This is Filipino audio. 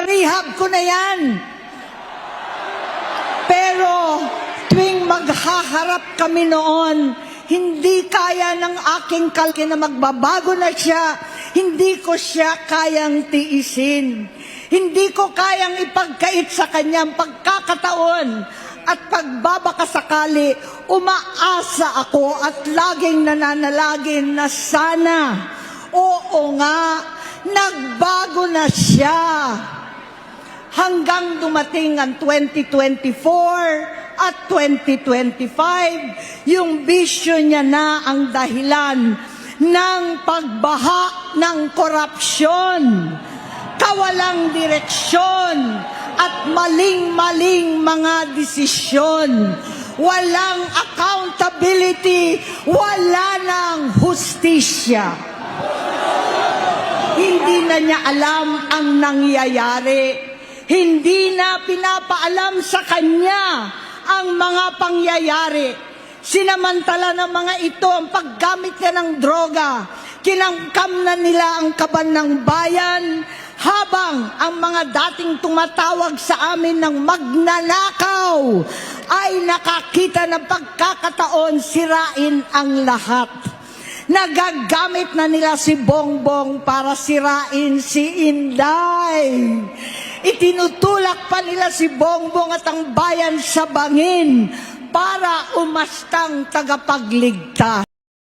Rehab ko na yan. Pero tuwing maghaharap kami noon, hindi kaya ng aking kalki na magbabago na siya. Hindi ko siya kayang tiisin. Hindi ko kayang ipagkait sa kanyang pagkakataon. At pagbabakasakali, umaasa ako at laging nananalangin na sana. Oo nga, nagbago na siya. Hanggang dumating ang 2024 at 2025, yung bisyo niya na ang dahilan ng pagbaha ng korupsyon, kawalang direksyon, at maling-maling mga desisyon. Walang accountability, wala nang hustisya. Hindi na niya alam ang nangyayari. Hindi na pinapaalam sa kanya ang mga pangyayari. Sinamantala ng mga ito ang paggamit niya ng droga. Kinangkam na nila ang kaban ng bayan, habang ang mga dating tumatawag sa amin ng magnanakaw ay nakakita ng pagkakataon sirain ang lahat. Nagagamit na nila si Bongbong para sirain si Inday. Itinutulak pa nila si Bongbong at ang bayan sa bangin para umastang tagapagligtas.